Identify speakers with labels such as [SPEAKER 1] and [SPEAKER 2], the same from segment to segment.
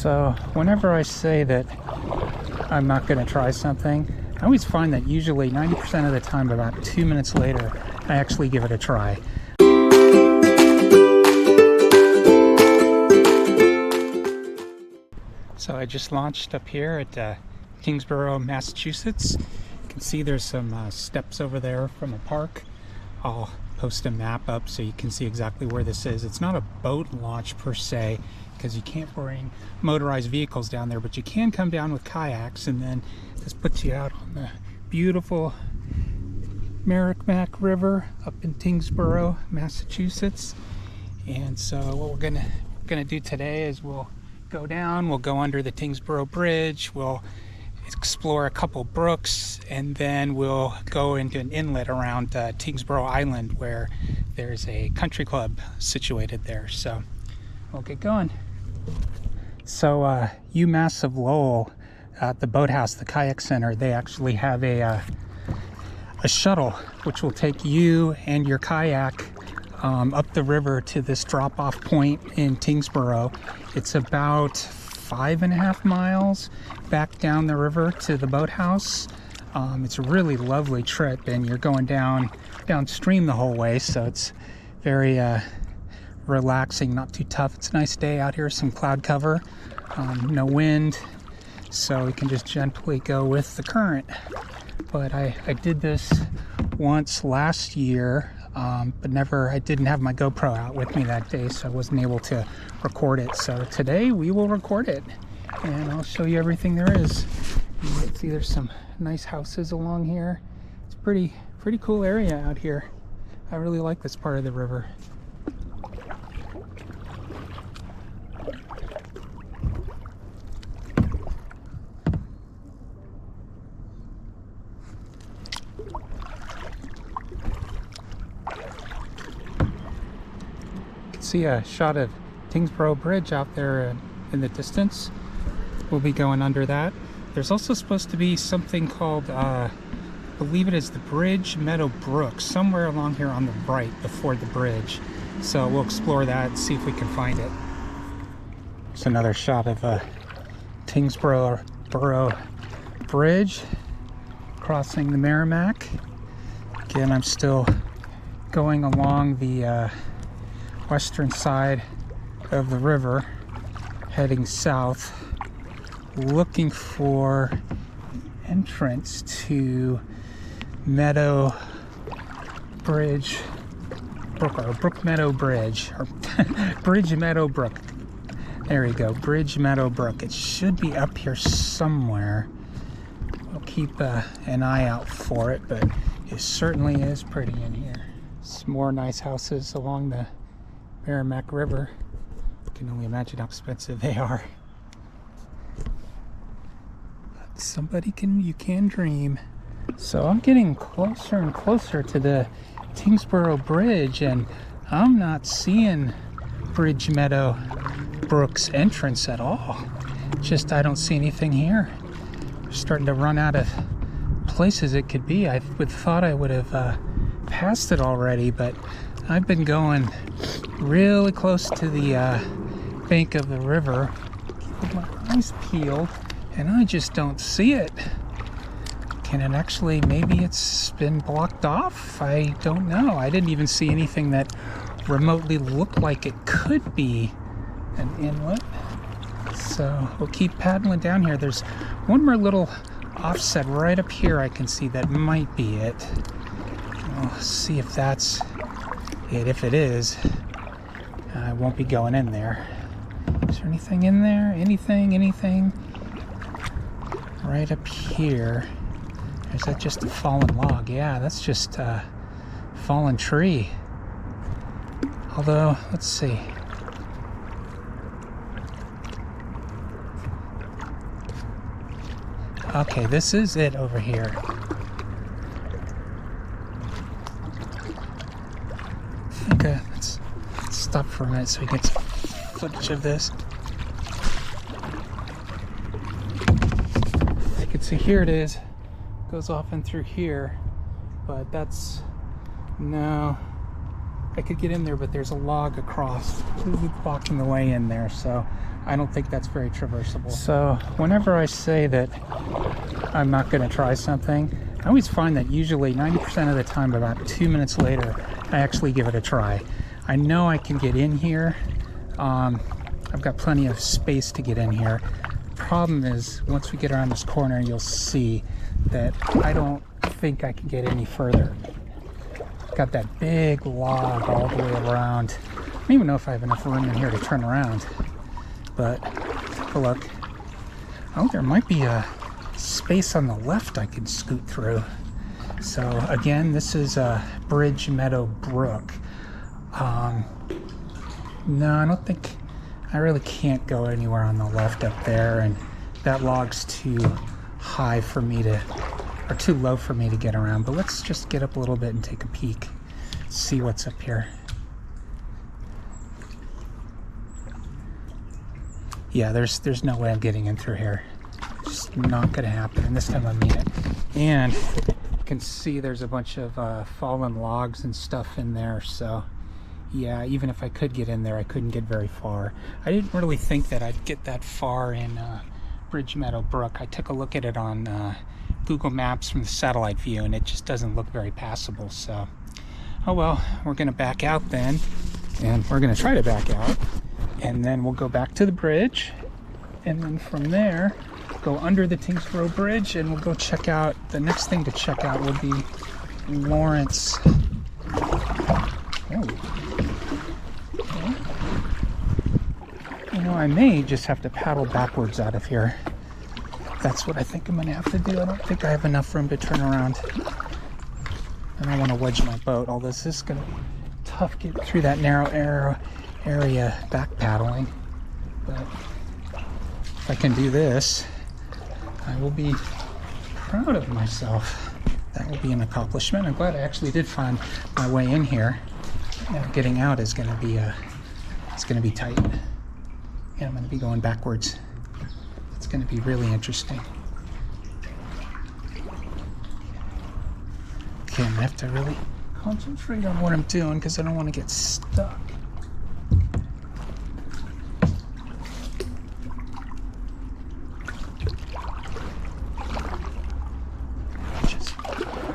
[SPEAKER 1] So whenever I say that I'm not going to try something, I always find that usually 90% of the time, about 2 minutes later, I actually give it a try. So I just launched up here at Tyngsborough, Massachusetts. You can see there's some steps over there from a park. I'll post a map up so you can see exactly where this is. It's not a boat launch per se, because you can't bring motorized vehicles down there, but you can come down with kayaks, and then this puts you out on the beautiful Merrimack River up in Tyngsborough, Massachusetts. And so what we're gonna do today is we'll go down, we'll go under the Tyngsborough Bridge, we'll explore a couple brooks, and then we'll go into an inlet around Tyngsborough Island, where there's a country club situated there. So we'll get going. So UMass of Lowell, at the boathouse, the kayak center, they actually have a shuttle which will take you and your kayak up the river to this drop-off point in Tyngsborough. It's about 5.5 miles back down the river to the boathouse. It's a really lovely trip, and you're going downstream the whole way, so it's very relaxing, not too tough. It's a nice day out here, some cloud cover, no wind, so we can just gently go with the current. But I did this once last year, but I didn't have my GoPro out with me that day, so I wasn't able to record it. So today we will record it, and I'll show you everything there is. You can see there's some nice houses along here. It's pretty cool area out here. I really like this part of the river. See a shot of Tyngsborough Bridge out there in the distance. We'll be going under that. There's also supposed to be something called, I believe it is the Bridge Meadow Brook, somewhere along here on the right before the bridge. So we'll explore that and see if we can find it. There's another shot of Tyngsborough Bridge crossing the Merrimack. Again, I'm still going along the western side of the river, heading south, looking for entrance to Meadow Bridge Brook, or Brook Meadow Bridge, or Bridge Meadow Brook. There we go, Bridge Meadow Brook. It should be up here somewhere. We'll keep an eye out for it, but it certainly is pretty in here. Some more nice houses along the Merrimack River. I can only imagine how expensive they are. But you can dream. So I'm getting closer and closer to the Tyngsborough Bridge, and I'm not seeing Bridge Meadow Brook's entrance at all. Just I don't see anything here. I'm starting to run out of places it could be. I would thought I would have passed it already, but I've been going really close to the bank of the river with my eyes peeled, and I just don't see it. Can it actually, maybe it's been blocked off? I don't know. I didn't even see anything that remotely looked like it could be an inlet. So we'll keep paddling down here. There's one more little offset right up here I can see that might be it. We'll see if that's it. If it is, I won't be going in there. Is there anything in there? Anything? Right up here. Is that just a fallen log? Yeah, that's just a fallen tree. Although, let's see. Okay, this is it over here. Okay, let's stop for a minute so we get some footage of this. You can see here it is. Goes off and through here, but that's no. I could get in there, but there's a log across blocking the way in there, so I don't think that's very traversable. So whenever I say that I'm not going to try something, I always find that usually 90% of the time, about 2 minutes later, I actually give it a try. I know I can get in here. I've got plenty of space to get in here. Problem is, once we get around this corner, you'll see that I don't think I can get any further. Got that big log all the way around. I don't even know if I have enough room in here to turn around, but take a look. Oh, there might be a space on the left I could scoot through. So again, this is Bridge Meadow Brook. No, I don't think, I really can't go anywhere on the left up there, and that log's too high for me to, or too low for me to get around. But let's just get up a little bit and take a peek, see what's up here. Yeah, there's no way I'm getting in through here. It's just not gonna happen, and this time I mean it. And you can see there's a bunch of fallen logs and stuff in there, so yeah, even if I could get in there, I couldn't get very far. I didn't really think that I'd get that far in Bridge Meadow Brook. I took a look at it on Google Maps from the satellite view, and it just doesn't look very passable. So, oh well, we're gonna back out then, and we're gonna try to back out, and then we'll go back to the bridge, and then from there, go under the Tyngsborough Bridge, and we'll go check out, the next thing to check out will be Lawrence. Oh. You know, I may just have to paddle backwards out of here. That's what I think I'm gonna have to do. I don't think I have enough room to turn around. I don't want to wedge my boat, although this is gonna be tough getting through that narrow area back paddling. But if I can do this, I will be proud of myself. That will be an accomplishment. I'm glad I actually did find my way in here. Now, getting out is gonna be it's gonna be tight. And I'm going to be going backwards. It's going to be really interesting. Okay, I'm going to have to really concentrate on what I'm doing because I don't want to get stuck. Just a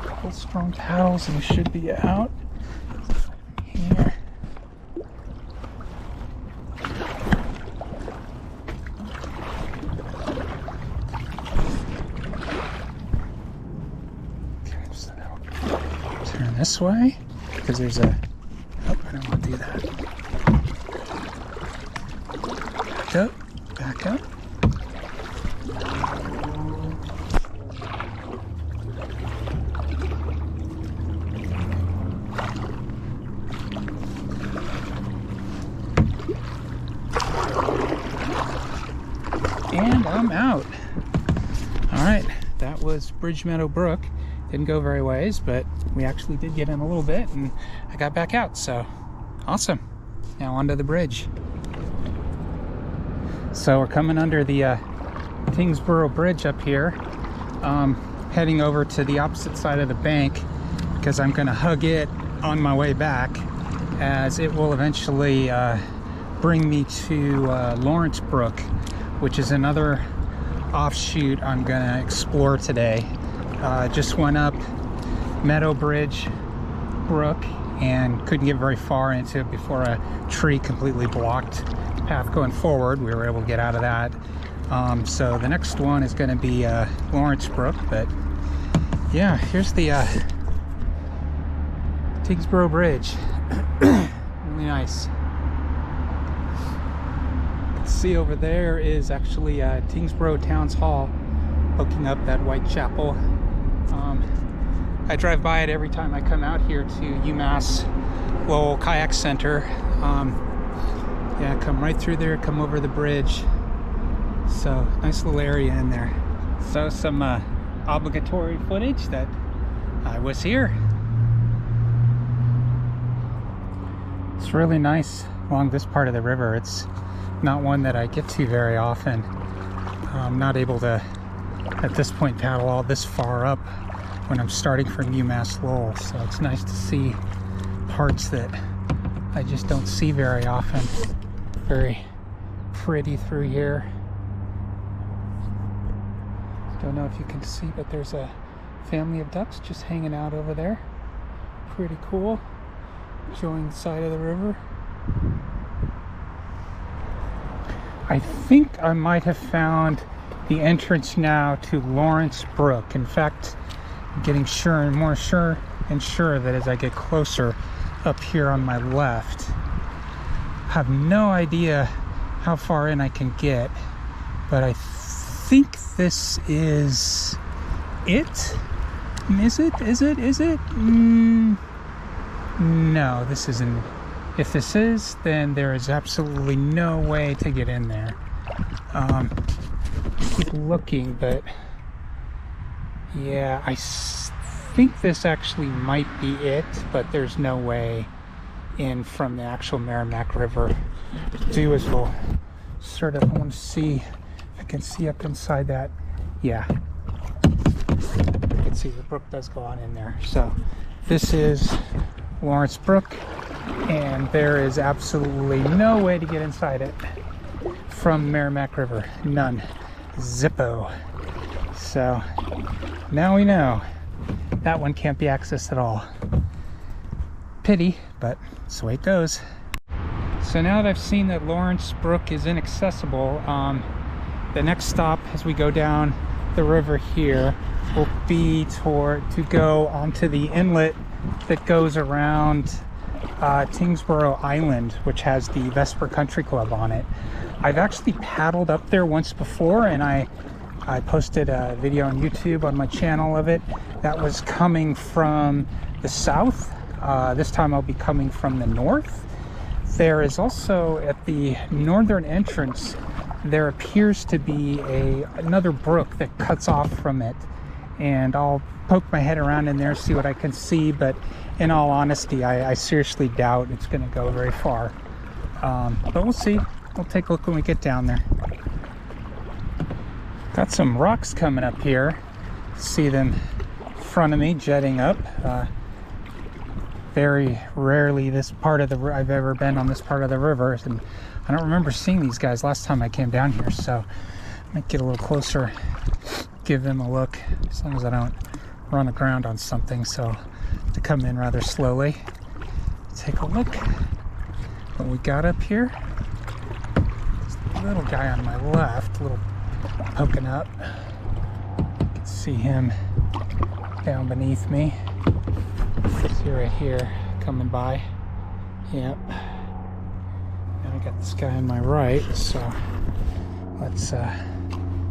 [SPEAKER 1] couple strong paddles and we should be out. Here. Turn this way because there's a, oh, I don't want to do that. Back up, back up. And I'm out. All right, that was Bridge Meadow Brook. Didn't go very ways, but we actually did get in a little bit and I got back out, so awesome. Now onto the bridge. So we're coming under the Tyngsborough Bridge up here, heading over to the opposite side of the bank because I'm gonna hug it on my way back, as it will eventually bring me to Lawrence Brook, which is another offshoot I'm gonna explore today. Just went up Meadow Bridge Brook and couldn't get very far into it before a tree completely blocked the path going forward. We were able to get out of that. So the next one is going to be Lawrence Brook, but yeah, here's the Tyngsborough Bridge. Really nice. You can see over there is actually Tyngsborough Town's Hall, poking up that white chapel. I drive by it every time I come out here to UMass Lowell Kayak Center. Yeah, come right through there, come over the bridge. So nice little area in there. So some obligatory footage that I was here. It's really nice along this part of the river. It's not one that I get to very often. I'm not able to at this point paddle all this far up when I'm starting from UMass Lowell, so it's nice to see parts that I just don't see very often. Very pretty through here. Don't know if you can see, but there's a family of ducks just hanging out over there. Pretty cool. Enjoying the side of the river. I think I might have found the entrance now to Lawrence Brook. In fact, I'm getting sure that as I get closer up here on my left, I have no idea how far in I can get, but I think this is it. Is it? No, this isn't. If this is, then there is absolutely no way to get in there. Keep looking, but yeah, I think this actually might be it, but there's no way in from the actual Merrimack River. Do as we'll sort of, I want to see if I can see up inside that. Yeah, I can see the brook does go on in there. So this is Lawrence Brook, and there is absolutely no way to get inside it from Merrimack River. None. Zippo. So now we know that one can't be accessed at all. Pity, but that's the way it goes. So now that I've seen that Lawrence Brook is inaccessible, the next stop as we go down the river here will be to go onto the inlet that goes around Tyngsborough Island, which has the Vesper Country Club on it. I've actually paddled up there once before, and I posted a video on YouTube on my channel of it. That was coming from the south. This time I'll be coming from the north. There is also at the northern entrance, there appears to be another brook that cuts off from it, and I'll poke my head around in there, see what I can see, but in all honesty, I seriously doubt it's going to go very far. But we'll see. We'll take a look when we get down there. Got some rocks coming up here. See them in front of me jetting up. Very rarely this part of the I've ever been on this part of the river, and I don't remember seeing these guys last time I came down here, so I might get a little closer, give them a look, as long as I don't run aground on something. So to come in rather slowly, take a look what we got up here. Little guy on my left, a little poking up. You can see him down beneath me. See right here, coming by. Yep. Now I got this guy on my right, so let's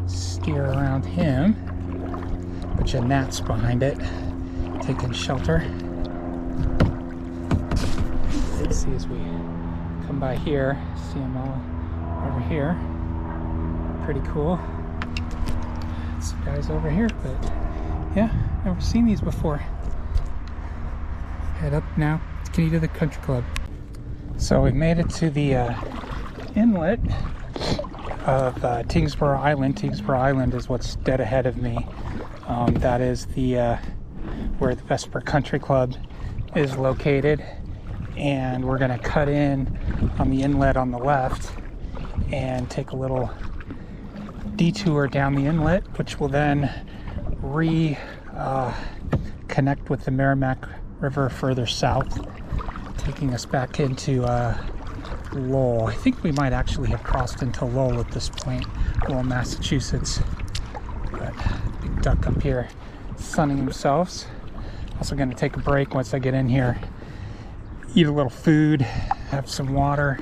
[SPEAKER 1] steer around him. Bunch of gnats behind it, taking shelter. Let's see as we come by here, see them all over here. Pretty cool. Some guys over here, but yeah, never seen these before. Head up now, get to the country club. So we've made it to the inlet of Tyngsborough Island. Tyngsborough Island is what's dead ahead of me. That is the where the Vesper Country Club is located, and we're going to cut in on the inlet on the left and take a little detour down the inlet, which will then connect with the Merrimack River further south, taking us back into Lowell. I think we might actually have crossed into Lowell at this point, Lowell, Massachusetts. But big duck up here sunning themselves. Also going to take a break once I get in here, eat a little food, have some water,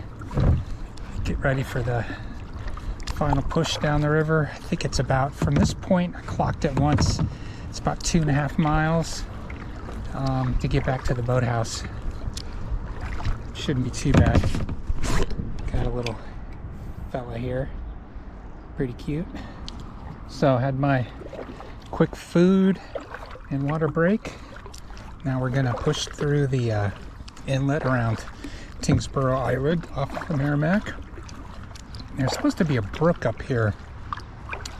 [SPEAKER 1] get ready for the final push down the river. I think it's about, from this point, I clocked it once, it's about 2.5 miles to get back to the boathouse. Shouldn't be too bad. Got a little fella here, pretty cute. So I had my quick food and water break. Now we're gonna push through the inlet around Tyngsborough Island off the Merrimack. There's supposed to be a brook up here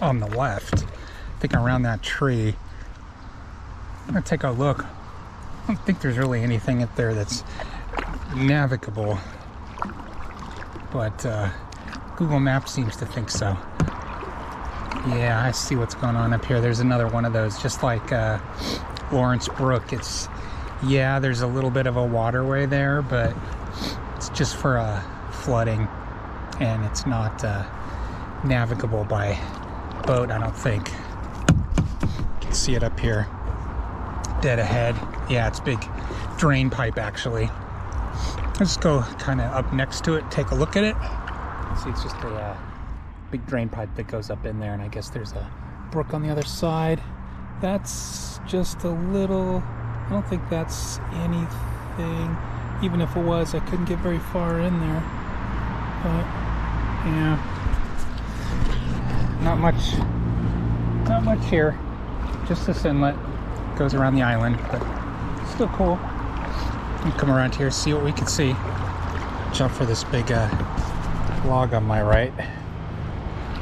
[SPEAKER 1] on the left, I think around that tree. I'm gonna take a look. I don't think there's really anything up there that's navigable, but Google Maps seems to think so. Yeah, I see what's going on up here. There's another one of those, just like Lawrence Brook. Yeah, there's a little bit of a waterway there, but it's just for flooding, and it's not navigable by boat, I don't think. You can see it up here, dead ahead. Yeah, it's big drain pipe, actually. Let's go kind of up next to it, take a look at it. See, it's just a big drain pipe that goes up in there, and I guess there's a brook on the other side. That's just a little, I don't think that's anything. Even if it was, I couldn't get very far in there. But yeah, not much here. Just this inlet goes around the island, but still cool. We'll come around here, see what we can see. Jump for this big log on my right.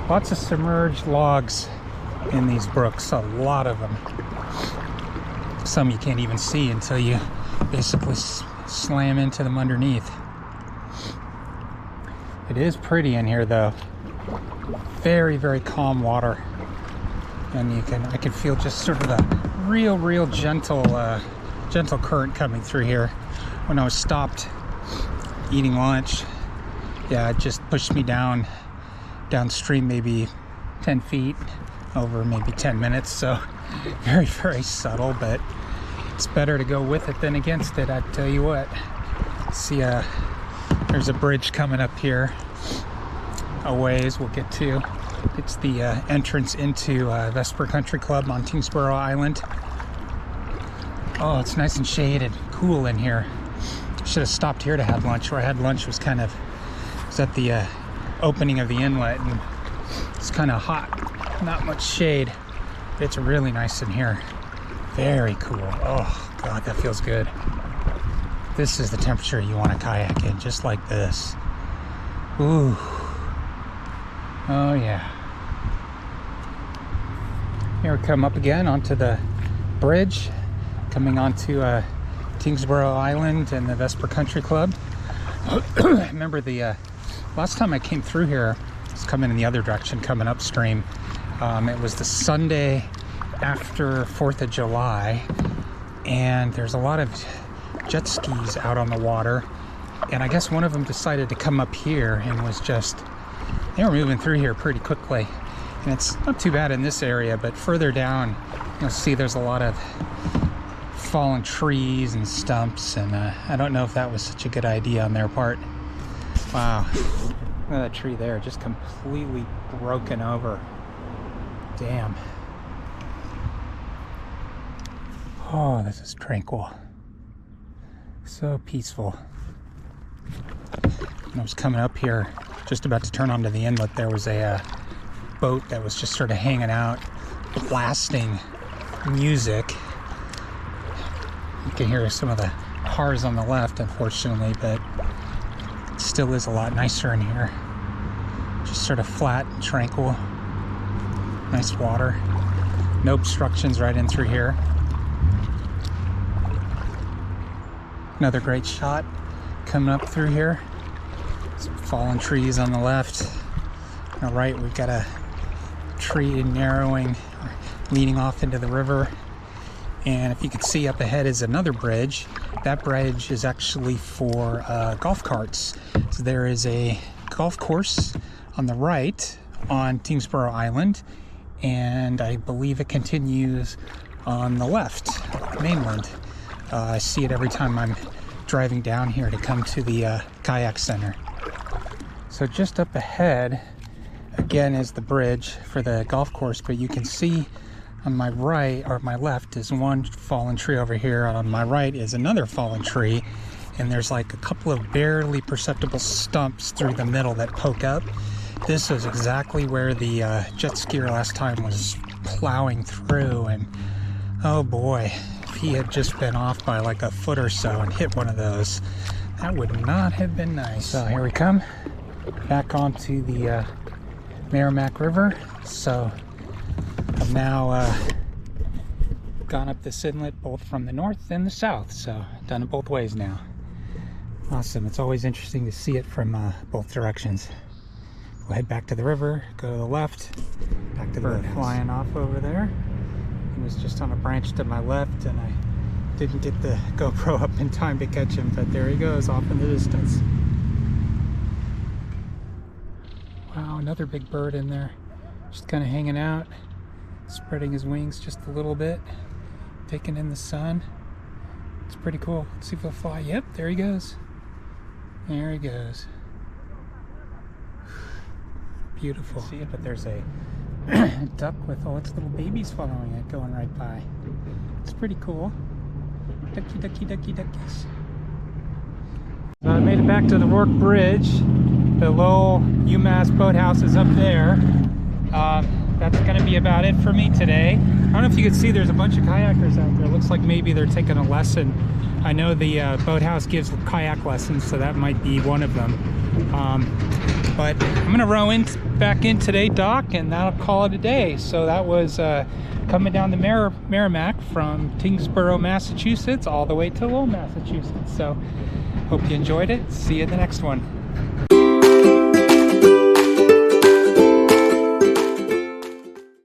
[SPEAKER 1] Lots of submerged logs in these brooks, a lot of them. Some you can't even see until you basically slam into them underneath. It is pretty in here though. Very, very calm water. And I can feel just sort of a real gentle current coming through here. When I was stopped eating lunch, yeah, it just pushed me downstream maybe 10 feet over maybe 10 minutes. So very, very subtle, but it's better to go with it than against it, I tell you what. See, there's a bridge coming up here a ways we'll get to. It's the entrance into Vesper Country Club on Tyngsborough Island. Oh, it's nice and shaded, cool in here. Should have stopped here to have lunch. Where I had lunch was at the opening of the inlet, and it's kind of hot, not much shade. It's really nice in here. Very cool. Oh God, that feels good. This is the temperature you want to kayak in, just like this. Ooh. Oh yeah. Here we come up again onto the bridge, coming onto Tyngsborough Island and the Vesper Country Club. I remember the last time I came through here, I was coming in the other direction, coming upstream. It was the Sunday after 4th of July, and there's a lot of jet skis out on the water, and I guess one of them decided to come up here and they were moving through here pretty quickly. And it's not too bad in this area, but further down you'll see there's a lot of fallen trees and stumps, and I don't know if that was such a good idea on their part. Wow, look at that tree there, just completely broken over. Damn. Oh, this is tranquil. So peaceful. When I was coming up here, just about to turn onto the inlet, there was a boat that was just sort of hanging out, blasting music. You can hear some of the cars on the left, unfortunately, but it still is a lot nicer in here. Just sort of flat and tranquil. Nice water. No obstructions right in through here. Another great shot coming up through here. Some fallen trees on the left. On the right, we've got a tree narrowing, leading off into the river. And if you can see up ahead is another bridge. That bridge is actually for golf carts. So there is a golf course on the right on Tyngsborough Island, and I believe it continues on the left, mainland. I see it every time I'm driving down here to come to the kayak center. So just up ahead, again, is the bridge for the golf course, but you can see on my right, or my left, is one fallen tree over here. On my right is another fallen tree, and there's like a couple of barely perceptible stumps through the middle that poke up. This is exactly where the jet skier last time was plowing through, and oh boy, if he had just been off by like a foot or so and hit one of those, that would not have been nice. So here we come back onto the Merrimack River. So I've now gone up this inlet both from the north and the south, so done it both ways now. Awesome. It's always interesting to see it from both directions. We'll head back to the river, go to the left, back to the boathouse. Flying off over there. He was just on a branch to my left, and I didn't get the GoPro up in time to catch him, but there he goes off in the distance. Wow, another big bird in there. Just kind of hanging out, spreading his wings just a little bit, taking in the sun. It's pretty cool. Let's see if he'll fly. Yep, there he goes. There he goes. Beautiful. See it, but there's a duck with all its little babies following it, going right by. It's pretty cool. Ducky, ducky, ducky, duckies. So I made it back to the Rourke Bridge. The Lowell UMass boathouse is up there. That's going to be about it for me today. I don't know if you can see, there's a bunch of kayakers out there. Looks like maybe they're taking a lesson. I know the boathouse gives kayak lessons, so that might be one of them. But I'm going to row back in today, dock, and that'll call it a day. So that was coming down the Merrimack from Tyngsborough, Massachusetts, all the way to Lowell, Massachusetts. So hope you enjoyed it. See you in the next one.